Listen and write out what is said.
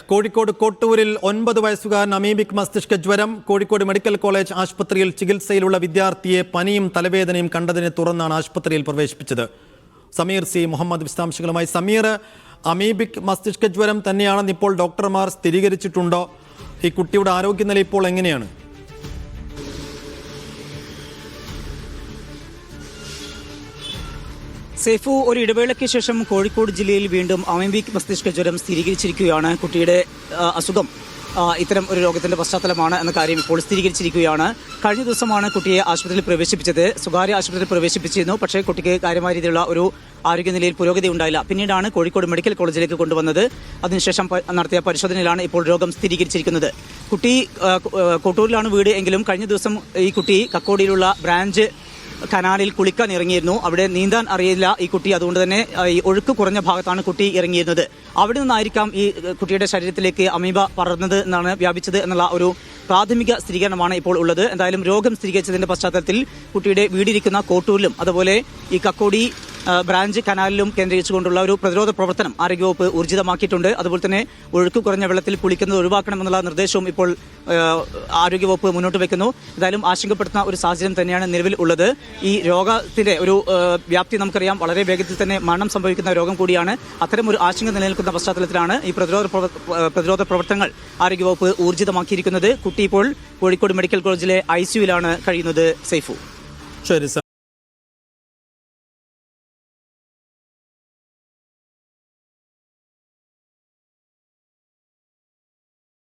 കോഴിക്കോട് കോട്ടൂരിൽ 9 വയസ്സുകാരൻ അമീബിക് മസ്തിഷ്ക ജ്വരം. കോഴിക്കോട് മെഡിക്കൽ കോളേജ് ആശുപത്രിയിൽ ചികിത്സയിലുള്ള വിദ്യാർത്ഥിയെ പനിയും തലവേദനയും കണ്ടതിനെ തുടർന്നാണ് ആശുപത്രിയിൽ പ്രവേശിപ്പിച്ചത്. സമീർ സി മുഹമ്മദ് വിശദാംശങ്ങളുമായി. സമീർ, അമീബിക് മസ്തിഷ്ക ജ്വരം തന്നെയാണെന്ന് ഇപ്പോൾ ഡോക്ടർമാർ സ്ഥിരീകരിച്ചിട്ടുണ്ടോ? ഈ കുട്ടിയുടെ ആരോഗ്യനില ഇപ്പോൾ എങ്ങനെയാണ്? സേഫു, ഒരു ഇടവേളയ്ക്ക് ശേഷം കോഴിക്കോട് ജില്ലയിൽ വീണ്ടും അമീബിക് മസ്തിഷ്ക ജ്വരം സ്ഥിരീകരിച്ചിരിക്കുകയാണ്. കുട്ടിയുടെ അസുഖം ഇത്തരം ഒരു രോഗത്തിന്റെ പശ്ചാത്തലമാണ് എന്ന കാര്യം ഇപ്പോൾ സ്ഥിരീകരിച്ചിരിക്കുകയാണ്. കഴിഞ്ഞ ദിവസമാണ് കുട്ടിയെ ആശുപത്രിയിൽ പ്രവേശിപ്പിച്ചത്. സ്വകാര്യ ആശുപത്രിയിൽ പ്രവേശിപ്പിച്ചിരുന്നു. പക്ഷേ കുട്ടിക്ക് കാര്യമായ രീതിയിലുള്ള ഒരു ആരോഗ്യനിലയിൽ പുരോഗതി ഉണ്ടായില്ല. പിന്നീടാണ് കോഴിക്കോട് മെഡിക്കൽ കോളേജിലേക്ക് കൊണ്ടുവന്നത്. അതിനുശേഷം നടത്തിയ പരിശോധനയിലാണ് ഇപ്പോൾ രോഗം സ്ഥിരീകരിച്ചിരിക്കുന്നത്. കുട്ടി കോട്ടൂരിലാണ് വീട് എങ്കിലും കഴിഞ്ഞ ദിവസം ഈ കുട്ടി കക്കോടിയിലുള്ള ബ്രാഞ്ച് കനാലിൽ കുളിക്കാൻ ഇറങ്ങിയിരുന്നു. അവിടെ നീന്താൻ അറിയില്ല ഈ കുട്ടി. അതുകൊണ്ട് തന്നെ ഈ ഒഴുക്ക് കുറഞ്ഞ ഭാഗത്താണ് കുട്ടി ഇറങ്ങിയിരുന്നത്. അവിടെ നിന്നായിരിക്കാം ഈ കുട്ടിയുടെ ശരീരത്തിലേക്ക് അമീബ പടർന്നത് എന്നാണ്, വ്യാപിച്ചത് എന്നുള്ള ഒരു പ്രാഥമിക സ്ഥിരീകരണമാണ് ഇപ്പോൾ ഉള്ളത്. എന്തായാലും രോഗം സ്ഥിരീകരിച്ചതിന്റെ പശ്ചാത്തലത്തിൽ കുട്ടിയുടെ വീടിരിക്കുന്ന കോട്ടൂരിലും അതുപോലെ ഈ കക്കോടി ബ്രാഞ്ച് കനാലിലും കേന്ദ്രീകരിച്ചുകൊണ്ടുള്ള ഒരു പ്രതിരോധ പ്രവർത്തനം ആരോഗ്യവകുപ്പ് ഊർജിതമാക്കിയിട്ടുണ്ട്. അതുപോലെ തന്നെ ഒഴുക്ക് കുറഞ്ഞ വെള്ളത്തിൽ കുളിക്കുന്നത് ഒഴിവാക്കണമെന്നുള്ള നിർദ്ദേശവും ഇപ്പോൾ ആരോഗ്യവകുപ്പ് മുന്നോട്ട് വെക്കുന്നു. എന്തായാലും ആശങ്കപ്പെടുത്തുന്ന ഒരു സാഹചര്യം തന്നെയാണ് നിലവിൽ ഉള്ളത്. ഈ രോഗത്തിന്റെ ഒരു വ്യാപ്തി നമുക്കറിയാം, വളരെ വേഗത്തിൽ തന്നെ മരണം സംഭവിക്കുന്ന രോഗം കൂടിയാണ്. അത്തരം ഒരു ആശങ്ക നിലനിൽക്കുന്ന പശ്ചാത്തലത്തിലാണ് ഈ പ്രതിരോധ പ്രവർത്തനങ്ങൾ ആരോഗ്യവകുപ്പ് ഊർജിതമാക്കിയിരിക്കുന്നത്. കുട്ടി ഇപ്പോൾ കോഴിക്കോട് മെഡിക്കൽ കോളേജിലെ ICUവിലാണ് കഴിയുന്നത്. സൈഫു. ശരി.